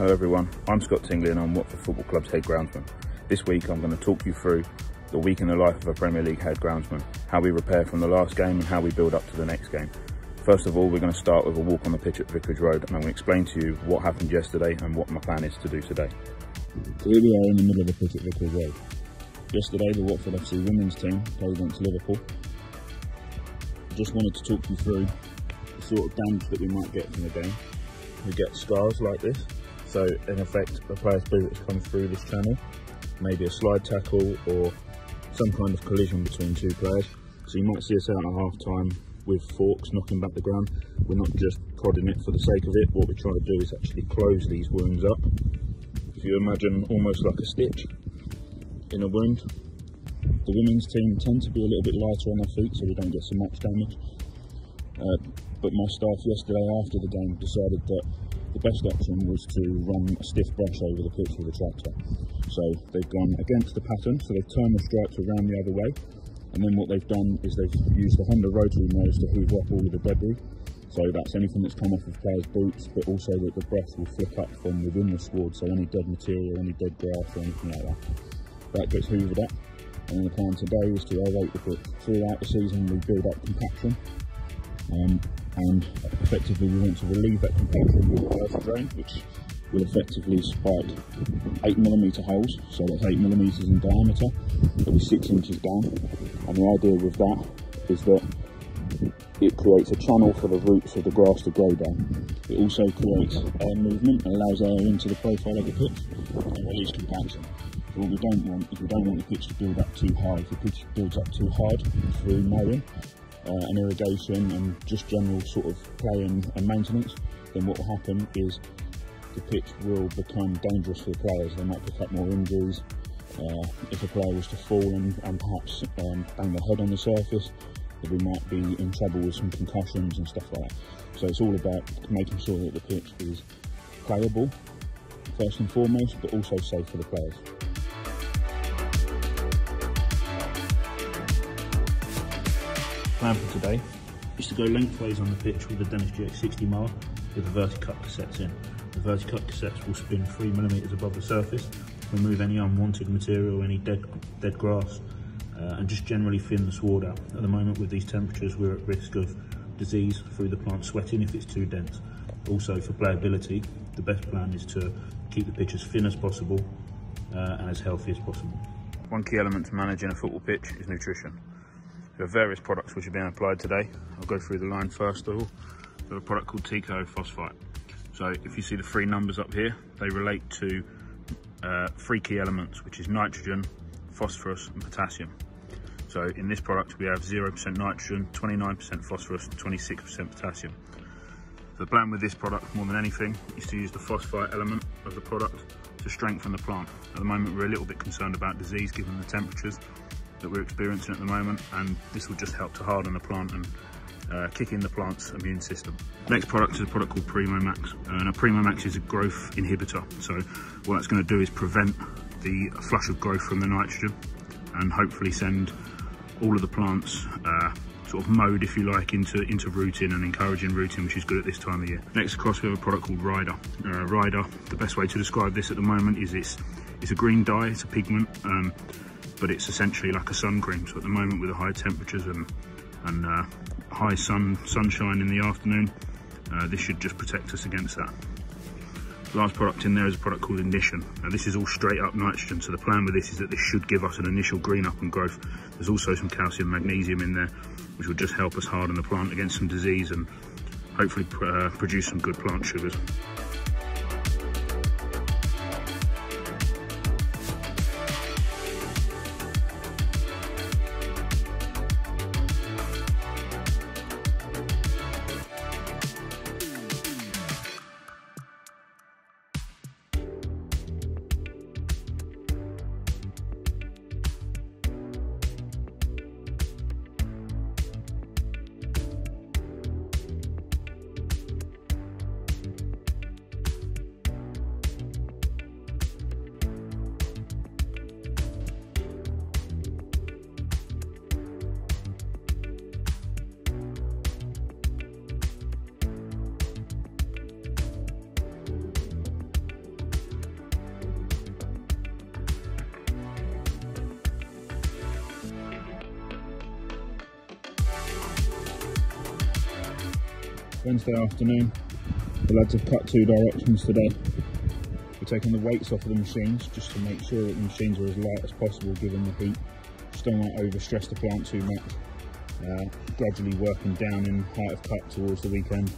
Hello everyone, I'm Scott Tingley and I'm Watford Football Club's Head Groundsman. This week I'm going to talk you through the week in the life of a Premier League Head Groundsman, how we prepare from the last game and how we build up to the next game. First of all, we're going to start with a walk on the pitch at Vicarage Road and I'm going to explain to you what happened yesterday and what my plan is to do today. So here we are in the middle of the pitch at Vicarage Road. Yesterday the Watford FC women's team played against Liverpool. I just wanted to talk you through the sort of damage that we might get from the game. We get scars like this. So in effect, a player's boot has come through this channel, maybe a slide tackle or some kind of collision between two players. So you might see us out at half time with forks knocking back the ground. We're not just prodding it for the sake of it. What we're trying to do is actually close these wounds up. If you imagine almost like a stitch in a wound. The women's team tend to be a little bit lighter on their feet so we don't get so much damage. But my staff yesterday after the game decided that the best option was to run a stiff brush over the pitch with a tractor. So they've gone against the pattern, so they've turned the stripes around the other way, and then what they've done is they've used the Honda rotary nose to hoover up all of the debris. So that's anything that's come off of players' boots, but also that the brush will flick up from within the sward, so any dead material, any dead grass or anything like that. That gets hoovered up, and then the plan today is to aerate the pitch. Throughout the season we build up compaction. And effectively we want to relieve that compaction with a earth drain, which will effectively spike 8mm holes, so that's 8mm in diameter, it'll be 6 inches down, and the idea with that is that it creates a channel for the roots of the grass to grow down. It also creates air movement, allows air into the profile of the pitch and release compaction. So what we don't want is we don't want the pitch to build up too high. If the pitch builds up too hard through mowing, and irrigation and just general sort of play and maintenance, then what will happen is the pitch will become dangerous for the players. They might pick up more injuries. If a player was to fall and perhaps bang their head on the surface, then we might be in trouble with some concussions and stuff like that. So it's all about making sure that the pitch is playable first and foremost, but also safe for the players. Plan for today is to go lengthways on the pitch with the Dennis GX60 mower with the verticut cassettes in. The verticut cassettes will spin 3mm above the surface, remove any unwanted material, any dead grass, and just generally thin the sward out. At the moment with these temperatures we're at risk of disease through the plant sweating if it's too dense. Also for playability, the best plan is to keep the pitch as thin as possible and as healthy as possible. One key element to managing a football pitch is nutrition. There are various products which are being applied today. I'll go through the line first of all. We have a product called Cucho Phosphite. So if you see the 3 numbers up here, they relate to 3 key elements, which is nitrogen, phosphorus and potassium. So in this product we have 0% nitrogen, 29% phosphorus and 26% potassium. The plan with this product more than anything is to use the phosphite element of the product to strengthen the plant. At the moment we're a little bit concerned about disease given the temperatures that we're experiencing at the moment, and this will just help to harden the plant and kick in the plant's immune system. Next product is a product called Primo Max, and a Primo Max is a growth inhibitor. So what that's going to do is prevent the flush of growth from the nitrogen and hopefully send all of the plants sort of mode, if you like, into rooting and encouraging rooting, which is good at this time of year. Next across we have a product called Rider. Rider, the best way to describe this at the moment is it's a green dye, it's a pigment, but it's essentially like a sun cream. So at the moment with the high temperatures and high sunshine in the afternoon, this should just protect us against that. The last product in there is a product called Ignition. Now this is all straight up nitrogen, so the plan with this is that this should give us an initial green up and growth. There's also some calcium, magnesium in there, which will just help us harden the plant against some disease and hopefully produce some good plant sugars. Wednesday afternoon. The lads have cut 2 directions today. We're taking the weights off of the machines just to make sure that the machines are as light as possible given the heat. Just don't want to overstress the plant too much. Gradually working down in height of cut towards the weekend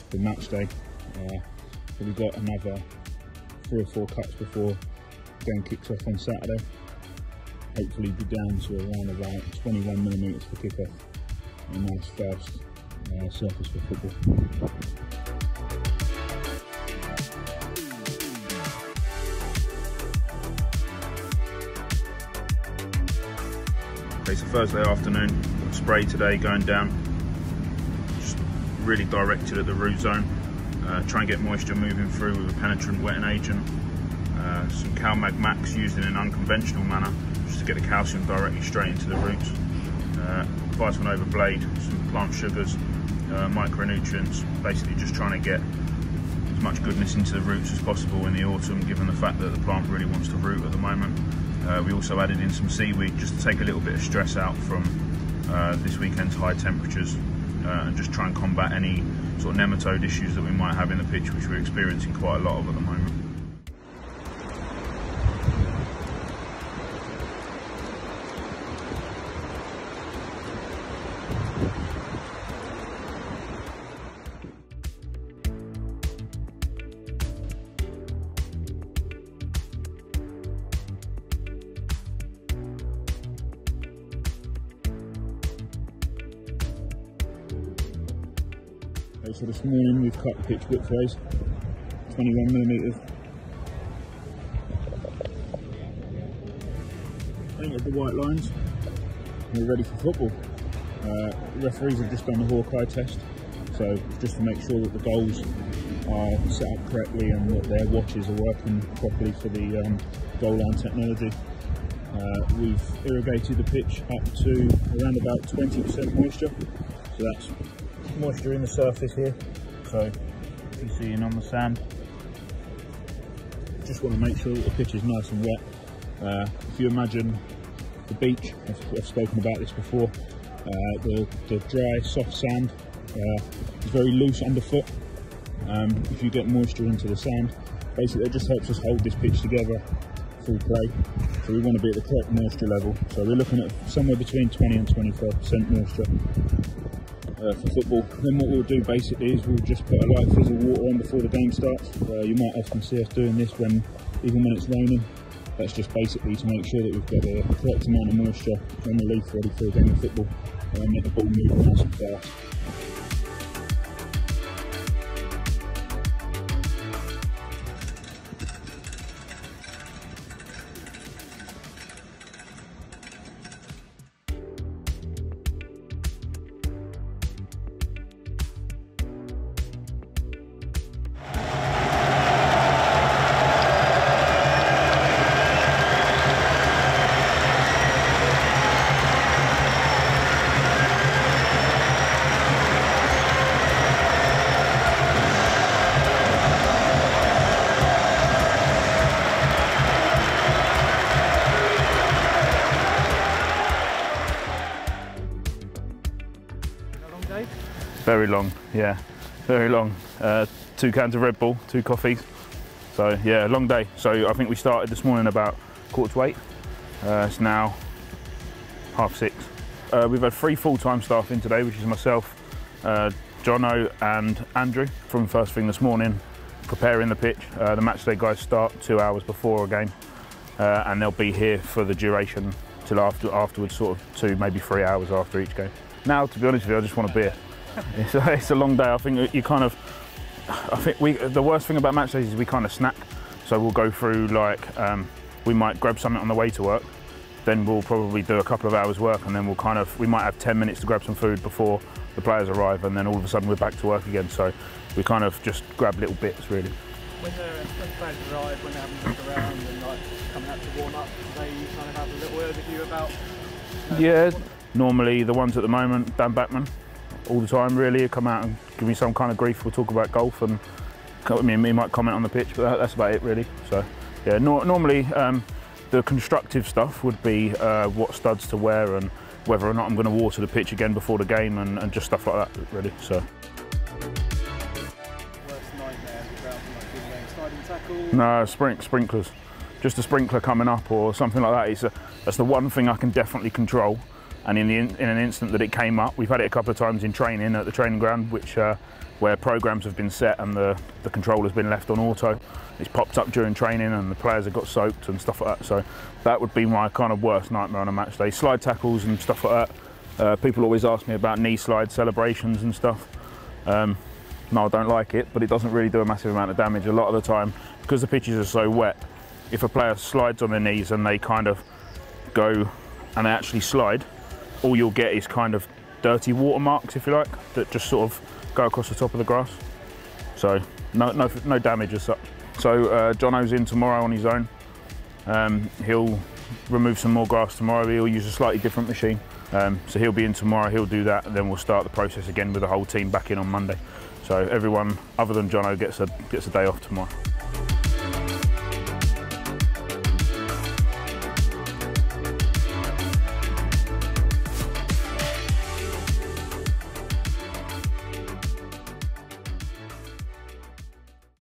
for match day. So we've got another 3 or 4 cuts before the game kicks off on Saturday. Hopefully be down to around about 21mm for kick-off. A nice fast surface for football. Okay, so Thursday afternoon, spray today going down, just really directed at the root zone, try and get moisture moving through with a penetrant wetting agent, some CalMag Max used in an unconventional manner, just to get the calcium directly straight into the roots, vitamin over blade, some plant sugars, micronutrients, basically just trying to get as much goodness into the roots as possible in the autumn, given the fact that the plant really wants to root at the moment. We also added in some seaweed just to take a little bit of stress out from this weekend's high temperatures and just try and combat any sort of nematode issues that we might have in the pitch, which we're experiencing quite a lot of at the moment. So this morning we've cut the pitch widthways, 21mm. Painted the white lines, and we're ready for football. The referees have just done the Hawkeye test, so just to make sure that the goals are set up correctly and that their watches are working properly for the goal line technology. We've irrigated the pitch up to around about 20% moisture, so that's moisture in the surface here, so you can see in on the sand. Just want to make sure that the pitch is nice and wet. If you imagine the beach, I've spoken about this before, the dry soft sand is very loose underfoot. If you get moisture into the sand, basically it just helps us hold this pitch together through play, so we want to be at the correct moisture level, so we're looking at somewhere between 20 and 25% moisture for football. Then what we'll do basically is we'll just put a light fizz of water on before the game starts. You might often see us doing this even when it's raining. That's just basically to make sure that we've got the correct amount of moisture on the leaf ready for a game of football and make the ball move nice and fast. Very long, yeah, very long. 2 cans of Red Bull, 2 coffees. So yeah, long day. So I think we started this morning about 7:45. It's now 6:30. We've had 3 full-time staff in today, which is myself, Jono and Andrew, from first thing this morning, preparing the pitch. The matchday guys start 2 hours before a game, and they'll be here for the duration till afterwards, sort of 2, maybe 3 hours after each game. Now, to be honest with you, I just want a beer. It's a long day. I think you kind of, the worst thing about match days is we kind of snack. So we'll go through we might grab something on the way to work, then we'll probably do a couple of hours work, and then we might have 10 minutes to grab some food before the players arrive, and then all of a sudden we're back to work again. So we kind of just grab little bits really. When the players arrive, when they're having a look around and coming out to warm up, they kind of have a little word with you about. Yeah, normally the ones at the moment, Dan Backman, all the time really, come out and give me some kind of grief. We'll talk about golf, and he might comment on the pitch, but that's about it really. So yeah, normally the constructive stuff would be what studs to wear and whether or not I'm going to water the pitch again before the game, and just stuff like that really. So. chemical? No, sprinklers. Just a sprinkler coming up or something like that. That's the one thing I can definitely control. And in an instant that it came up, we've had it a couple of times in training at the training ground, where programs have been set and the controller's been left on auto. It's popped up during training and the players have got soaked and stuff like that. So that would be my kind of worst nightmare on a match day. Slide tackles and stuff like that. People always ask me about knee slide celebrations and stuff. No, I don't like it, but it doesn't really do a massive amount of damage. A lot of the time, because the pitches are so wet, if a player slides on their knees and they kind of go and they actually slide, all you'll get is kind of dirty watermarks, if you like, that just sort of go across the top of the grass. So no damage as such. So Jono's in tomorrow on his own. He'll remove some more grass tomorrow. He'll use a slightly different machine. So he'll be in tomorrow, he'll do that, and then we'll start the process again with the whole team back in on Monday. So everyone other than Jono gets a day off tomorrow.